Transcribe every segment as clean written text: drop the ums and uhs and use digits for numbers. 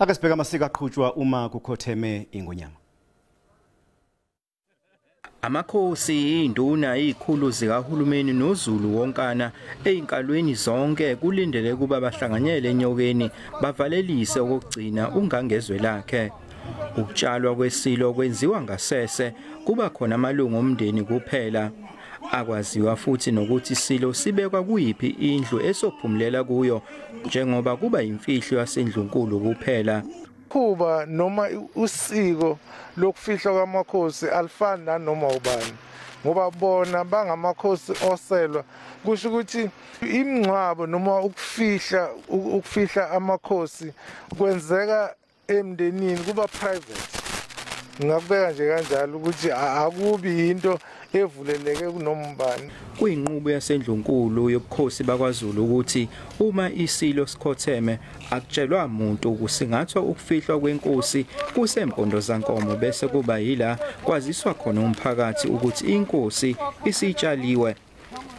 Ake sibheke amasiko aqhutshwa uma kukhotheme iNgonyama. Amakhosi, induna, izikhulu zikahulumeni noZulu wonkana einkalweni zonke kulindele kuba bahlanganyele enyokeni bavalelise okugcina ungangezwe lakhe. Ukutshwalwa kwesilo kwenziwa ngasese, kuba khona amalungu omndeni kuphela. Akwaziwa futhi nokuthi isilo sibekwa kuyiphi indlu esophumulela kuyo njengoba kuba imfihlo yaseNdunankulu kuphela. Kuba noma usiko lokufihla kwamakhosi alifani nanoma ubani ngoba bona bangamakhosi oselwa, kusho ukuthi imingcwabo noma ukufihla amakhosi kwenzeka emndenini, kuba private. Ngakubeka nje kanjalo ukuthi akubi into evuleleke kunoma ubani. Kuyinqubo yaseNdunankulu yobukhosi bakwaZulu ukuthi uma isilo sikhotheme akutshelwa umuntu kusingathwa ukufihlwa kwenkosi kusempondo zankomo, bese kuba yila kwaziswa khona umphakathi ukuthi inkosi isitshaliwe.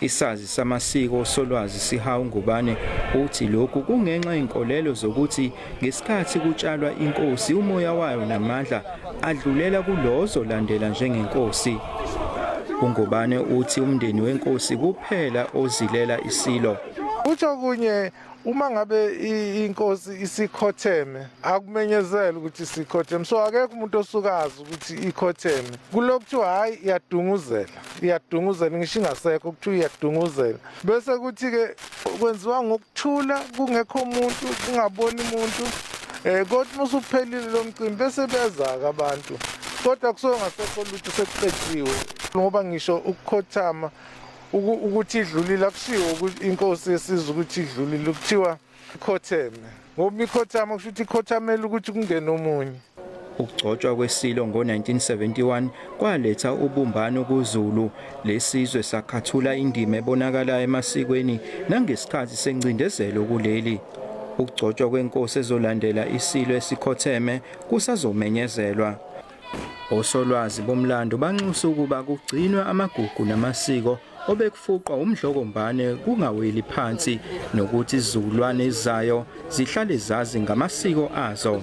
Isazi samasiko solwazi sihawu ngubane uthi lokhu kungenxa inkolelo zokuthi ngesikhathi kutshalwa inkosi umoya wayo namandla adlulela kulozo landela njengenkosi. Ungubane uthi umndeni wenkosi kuphela ozilela isilo. Utsho kunye uma ngabe inkosi isikhotheme akumenyezela ukuthi isikhotheme, so akekho umuntu osukazi ukuthi ikhotheme. Kulokuthiwa hayi iyadunguzela ngisho ingasekho kuthiwa iyadunguzela, bese kuthi ke kwenziwa ngokuthula kungekho umuntu kungaboni umuntu, kodwa musuphelile lo mcimbi bese beza abantu, kodwa kusuke ngasekho lutho sekuqediwe. Ngoba ngisho ukukhothama ukuthi idlulile akushiwo ukuthi inkosi yesizwe ukuthi idlulile, kuthiwa ikhotheme. Ngoba ikhothama kusho ukuthi ikhothamela ukuthi kungene omunye. Ukugcotshwa kwesilo ngo-1971 kwaletha ubumbano kuZulu. Lesizwe sakhathula indima ebonakalayo emasikweni nangesikhathi sencindezelo kuleli. Ukugcotshwa kwenkosi ezolandela isilo esikhotheme kusazomenyezelwa. Osolwazi bomlando banxusa ukuba kugcinwe amagugu namasiko obekufuqwa umdlokombane kungaweli phansi, nokuthi izizukulwane ezizayo zihlale zazi ngamasiko azo.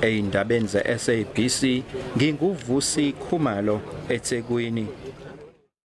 Ey'ndabeni ze-SABC nginguvusi Khumalo eThekwini.